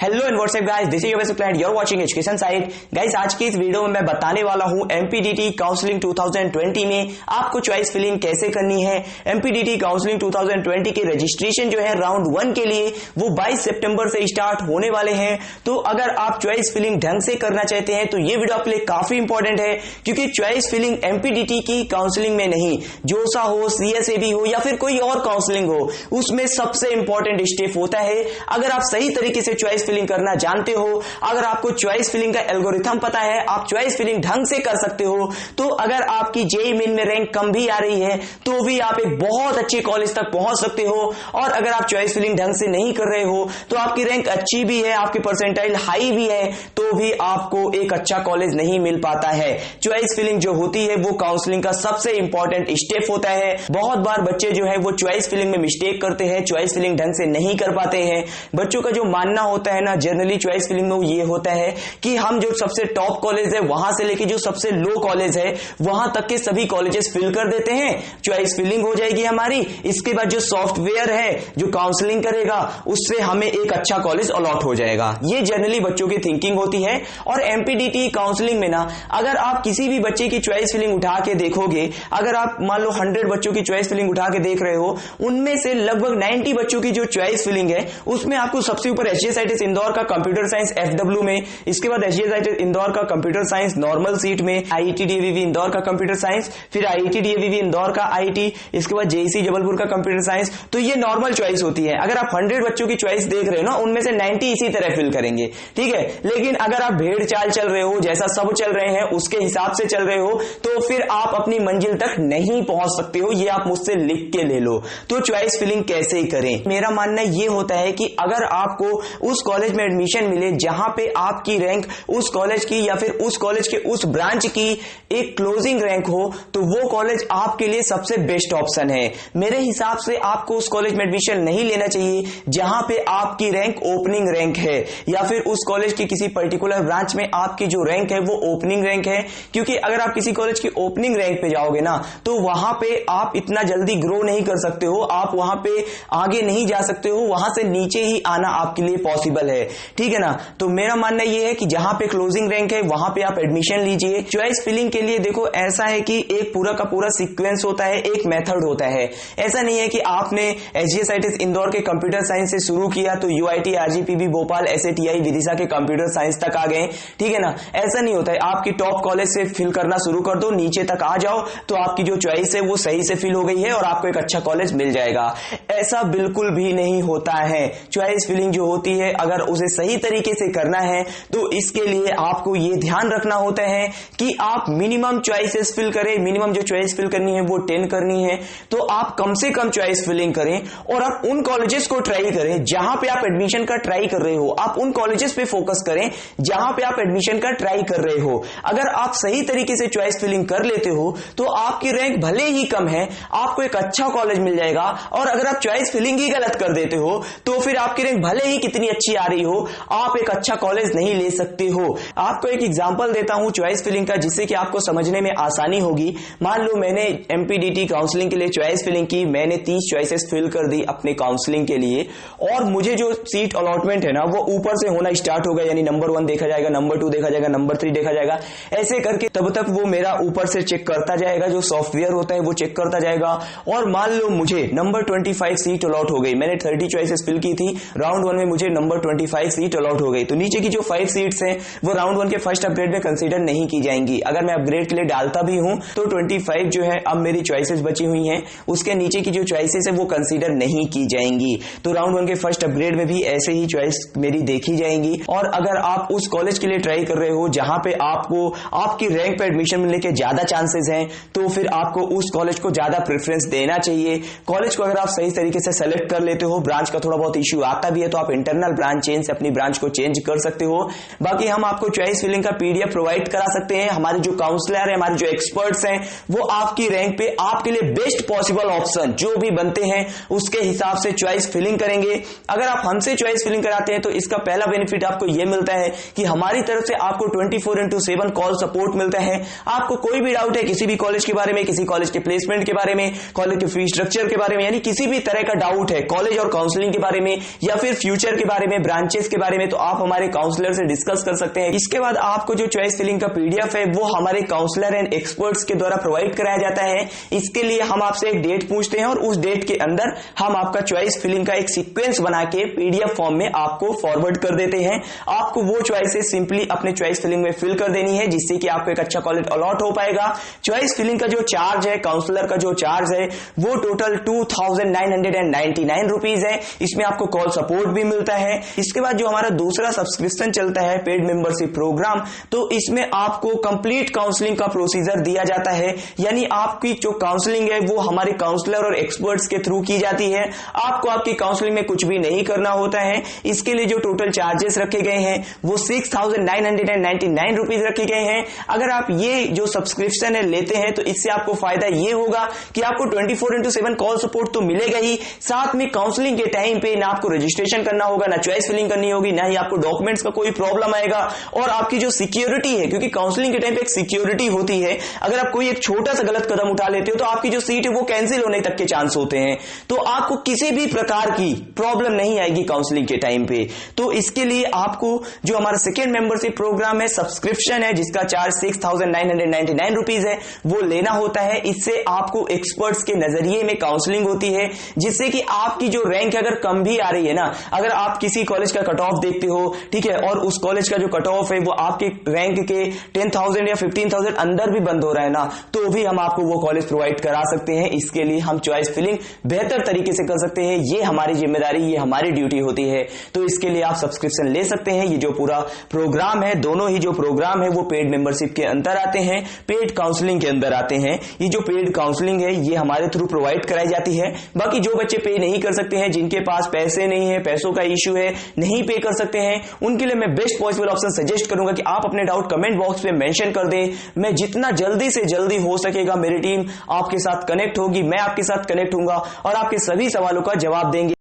Hello and WhatsApp guys, this is your best friend, you are watching education site. Guys, आज की इस video में मैं बताने वाला हूं एमपीडीटी काउंसलिंग 2020 में आपको चॉइस फिलिंग कैसे करनी है। एमपीडीटी काउंसलिंग 2020 के रजिस्ट्रेशन जो है राउंड 1 के लिए वो 22 सितंबर से स्टार्ट होने वाले हैं। तो अगर आप चॉइस फिलिंग ढंग से करना चाहते हैं तो ये वीडियो आपके लिए काफी इंपॉर्टेंट है, क्योंकि चॉइस फिलिंग एमपीडीटी की काउंसलिंग में नहीं, जोसा हो, सीएसएबी हो या फिर कोई और काउंसलिंग हो, उसमें सबसे इंपॉर्टेंट स्टेप होता है। अगर आप सही तरीके से चॉइस फिलिंग करना जानते हो, अगर आपको चॉइस फिलिंग का एल्गोरिथम पता है, आप चॉइस फिलिंग ढंग से कर सकते हो, तो अगर आपकी जेईई मेन में रैंक कम भी आ रही है तो भी आप एक बहुत अच्छे कॉलेज तक पहुंच सकते हो। और अगर आप चॉइस फिलिंग ढंग से नहीं कर रहे हो तो आपकी रैंक अच्छी भी है, आपकी परसेंटाइल हाई भी है, तो भी आपको एक अच्छा कॉलेज नहीं मिल पाता है। चॉइस फिलिंग जो होती है वो काउंसलिंग का सबसे इंपॉर्टेंट स्टेप होता है। बहुत बार बच्चे जो है वो चॉइस फिलिंग में मिस्टेक करते हैं, चॉइस फिलिंग ढंग से नहीं कर पाते हैं। बच्चों का जो मानना होता है ना, जनरली चॉइस फिलिंग में ये होता है कि हम जो सबसे टॉप कॉलेज है वहां से लेके जो सबसे लो कॉलेज है वहां तक के सभी कॉलेजेस फिल कर देते हैं, चॉइस फिलिंग हो जाएगी हमारी। इसके बाद जो सॉफ्टवेयर है जो काउंसलिंग करेगा उससे हमें एक अच्छा कॉलेज अलॉट हो जाएगा। ये जनरली बच्चों की थिंकिंग होती है। और एमपीडीटी काउंसलिंग में ना, अगर आप किसी भी बच्चे की चॉइस फिलिंग उठा के देखोगे, अगर आप मान लो 100 बच्चों की चॉइस फिलिंग उठा के देख रहे हो, उनमें से लगभग 90 बच्चों की जो चॉइस फिलिंग है उसमें आपको सबसे ऊपर एचजीएसआईटीएस इंदौर का कंप्यूटर साइंस एफडब्ल्यू में, इसके बाद एचजीएसआईटीएस इंदौर का कंप्यूटर साइंस नॉर्मल सीट में, आईआईटी डीएवीवी इंदौर का कंप्यूटर साइंस, फिर आईआईटी डीएवीवी इंदौर का आईटी, इसके बाद जेईसी जबलपुर का कंप्यूटर साइंस। तो ये नॉर्मल चॉइस होती है। अगर आप 100 बच्चों की चॉइस देख रहे हो ना, उनमें से 90 इसी तरह फिल करेंगे, ठीक है। लेकिन अगर आप भेड़ चाल चल रहे हो, जैसा सब चल रहे हैं उसके हिसाब से चल रहे हो, तो फिर आप अपनी मंजिल तक नहीं पहुंच सकते हो। ये आप मुझसे लिख के ले लो। तो चॉइस फिलिंग कैसे करें, मेरा मानना ये होता है कि अगर आपको उस कॉलेज में एडमिशन मिले जहां पे आपकी रैंक उस कॉलेज की या फिर उस कॉलेज के उस ब्रांच की एक क्लोजिंग रैंक हो, तो वो कॉलेज आपके लिए सबसे बेस्ट ऑप्शन है। मेरे हिसाब से आपको उस कॉलेज में एडमिशन नहीं लेना चाहिए जहां पे आपकी रैंक ओपनिंग रैंक है, या फिर उस कॉलेज की किसी पर्टिकुलर ब्रांच में आपकी जो रैंक है वो ओपनिंग रैंक है। क्योंकि अगर आप किसी कॉलेज की ओपनिंग रैंक पे जाओगे ना, तो वहां पे आप इतना जल्दी ग्रो नहीं कर सकते हो, आप वहां पे आगे नहीं जा सकते हो, वहां से नीचे ही आना आपके लिए पॉसिबल है, ठीक है ना। तो मेरा मानना यह है कि जहां पे क्लोजिंग रैंक है वहां पे आप एडमिशन लीजिए। चॉइस फिलिंग के लिए देखो, ऐसा है कि एक पूरा का पूरा सीक्वेंस होता है, एक मेथड होता है। ऐसा नहीं है कि आपने एचजीएसआईटीएस इंदौर के कंप्यूटर साइंस से शुरू किया तो UIT, RGPV Bhopal, SATI Vidisha के कंप्यूटर साइंस तक आ गए, ठीक है ना। ऐसा नहीं होता है। आपकी टॉप कॉलेज से फिल करना शुरू कर दो, नीचे तक आ जाओ तो आपकी जो चॉइस है वो सही से फिल हो गई है और आपको एक अच्छा कॉलेज मिल जाएगा। ऐसा बिल्कुल भी नहीं होता है। चॉइस फिलिंग जो होती है, अगर उसे सही तरीके से करना है तो इसके लिए आपको ये ध्यान रखना होता है कि आप मिनिमम चॉइसेस फिल करें। मिनिमम जो चॉइस फिल करनी है वो 10 करनी है, तो आप कम से कम चॉइस फिलिंग करें और आप उन कॉलेजेस को ट्राई करें जहां पे आप एडमिशन का ट्राई कर रहे हो। आप उन कॉलेजेस पे फोकस करें जहां पे आप एडमिशन का ट्राई कर रहे हो। अगर आप सही तरीके से चॉइस फिलिंग कर लेते हो तो आपकी रैंक भले ही कम है, आपको एक अच्छा कॉलेज मिल जाएगा। और अगर आप चॉइस फिलिंग ही गलत कर देते हो तो फिर आपकी रैंक भले ही कितनी अच्छी आ रही हो, आप एक अच्छा कॉलेज नहीं ले सकते हो। आपको एक एग्जांपल देता हूं चॉइस फिलिंग का, जिससे कि आपको समझने में आसानी होगी। मान लो मैंने एमपीडीटी काउंसलिंग के लिए चॉइस फिलिंग की, मैंने 30 चॉइसेस फिल कर दी अपने काउंसलिंग के लिए, और मुझे जो सीट अलॉटमेंट है ना वो ऊपर से होना स्टार्ट हो गया, यानी नंबर 1 देखा जाएगा, नंबर 2 देखा जाएगा, नंबर 3 देखा जाएगा, ऐसे करके तब तक वो मेरा ऊपर से चेक करता जाएगा, जो सॉफ्टवेयर होता है वो चेक करता जाएगा। और मान लो मुझे नंबर 25 सीट अलॉट हो गई, मैंने 30 चॉइसेस फिल की थी, राउंड 1 में मुझे नंबर 25 सीट अलॉट हो गई, तो नीचे की जो 5 सीट्स हैं वो राउंड 1 के फर्स्ट अपग्रेड में कंसीडर नहीं की जाएंगी। अगर मैं अपग्रेड के लिए डालता भी हूं तो 25 जो है अब मेरी चॉइसेस बची हुई हैं, उसके नीचे की जो चॉइसेस है वो कंसीडर नहीं की जाएंगी। तो राउंड 1 के फर्स्ट अपग्रेड में भी ऐसे ही चॉइस मेरी देखी जाएंगी। और अगर आप उस कॉलेज के लिए ट्राई कर रहे हो जहां पे आपको आपकी रैंक पे एडमिशन मिलने के ज्यादा चांसेस हैं, तो फिर आपको उस कॉलेज को ज्यादा प्रेफरेंस देना चाहिए। कॉलेज को अगर आप सही तरीके से सेलेक्ट कर लेते हो, ब्रांच का थोड़ा बहुत इश्यू आता भी है तो आप इंटरनल ब्रांच चेंज से अपनी ब्रांच को चेंज कर सकते हो। बाकी हम आपको चॉइस फिलिंग का पीडीएफ प्रोवाइड करा सकते हैं। हमारे जो काउंसलर है, हमारे जो एक्सपर्ट्स हैं, वो आपकी रैंक पे आपके लिए बेस्ट पॉसिबल ऑप्शन जो भी बनते हैं उसके हिसाब से चॉइस फिलिंग करेंगे। अगर आप हमसे चॉइस फिलिंग कराते हैं तो इसका पहला बेनिफिट आपको यह मिलता है कि हमारी तरफ से आपको 24/7 कॉल सपोर्ट मिलता है। आपको कोई भी डाउट है किसी भी कॉलेज के बारे में, किसी कॉलेज के प्लेसमेंट के बारे में, कॉलेज के फी स्ट्रक्चर के बारे में, यानी किसी भी तरह का डाउट है कॉलेज और काउंसलिंग के बारे में या फिर फ्यूचर के बारे में, ब्रांचेस के बारे में तो आप हमारे काउंसलर से डिस्कस कर सकते हैं। इसके बाद आपको जो चॉइस फिलिंग का पीडीएफ है वो हमारे काउंसलर एंड एक्सपर्ट्स के द्वारा प्रोवाइड कराया जाता है। इसके लिए हम आपसे एक डेट पूछते हैं और उस डेट के अंदर हम आपका चॉइस फिलिंग का एक सीक्वेंस बना के पीडीएफ फॉर्म में आपको फॉरवर्ड कर देते हैं। आपको वो चॉइसेस सिंपली अपने चॉइस फिलिंग में फिल कर देनी है, जिससे कि आपको एक अच्छा कॉलेज अलॉट हो पाएगा। चॉइस फिलिंग का जो चार्ज है, काउंसलर का जो चार्ज है वो टोटल 2999 रुपीज है। इसमें आपको कॉल सपोर्ट भी मिलता है। इसके बाद जो हमारा दूसरा सब्सक्रिप्शन चलता है पेड मेंबरशिप प्रोग्राम, तो इसमें आपको कंप्लीट काउंसलिंग का प्रोसीजर दिया जाता है, यानी आपकी जो काउंसलिंग है वो हमारे काउंसलर और एक्सपर्ट्स के थ्रू की जाती है। आपको आपकी काउंसलिंग में कुछ भी नहीं करना होता है। इसके लिए जो टोटल चार्जेस रखे गए हैं वो 6999 रुपीज रखे गए हैं। अगर आप ये जो सब्सक्रिप्शन है लेते हैं तो इससे आपको फायदा ये होगा कि आपको 24/7 कॉल सपोर्ट तो मिलेगा ही, साथ में काउंसलिंग के टाइम पे ना आपको रजिस्ट्रेशन करना होगा, ना चॉइस फिलिंग करनी होगी, ना ही आपको डॉक्यूमेंट्स का कोई प्रॉब्लम आएगा। और आपकी जो सिक्योरिटी है, क्योंकि काउंसलिंग के टाइम पे एक सिक्योरिटी होती है, अगर आप कोई एक छोटा सा गलत कदम उठा लेते हो तो आपकी जो सीट है वो कैंसिल होने तक के चांस होते हैं। तो आपको किसी भी प्रकार की प्रॉब्लम नहीं आएगी काउंसलिंग के टाइम पे। तो इसके लिए आपको जो हमारा सेकेंड मेंबरशिप प्रोग्राम है, सब्सक्रिप्शन है, जिसका चार्ज 6999 रुपीज है, वो लेना होता है। इससे आपको एक्सपर्ट्स के नजरिए में काउंसलिंग होती है, जिससे कि आपकी जो रैंक अगर कम भी आ रही है ना, अगर आप किसी कॉलेज का कट ऑफ देखते हो, ठीक है, और उस कॉलेज का जो कट ऑफ है वो आपके रैंक के 10,000 या 15,000 अंदर भी बंद हो रहा है ना, तो भी हम आपको वो कॉलेज प्रोवाइड करा सकते हैं। इसके लिए हम चॉइस फिलिंग बेहतर तरीके से कर सकते हैं। ये हमारी जिम्मेदारी, ये हमारी ड्यूटी होती है। तो इसके लिए आप सब्सक्रिप्शन ले सकते हैं। ये जो पूरा प्रोग्राम है, दोनों ही जो प्रोग्राम है वो पेड मेंबरशिप के अंदर आते हैं, पेड काउंसलिंग के अंदर आते हैं। ये जो पेड काउंसलिंग है ये हमारे थ्रू प्रोवाइड कराई जाती है। बाकी जो बच्चे पे नहीं कर सकते हैं, जिनके पास पैसे नहीं है, पैसों का इश्यू है, नहीं पे कर सकते हैं, उनके लिए मैं बेस्ट पॉसिबल ऑप्शन सजेस्ट करूंगा कि आप अपने डाउट कमेंट बॉक्स में मेंशन कर दें। मैं जितना जल्दी से जल्दी हो सकेगा मेरी टीम आपके साथ कनेक्ट होगी, मैं आपके साथ कनेक्ट होऊंगा और आपके सभी सवालों का जवाब देंगे।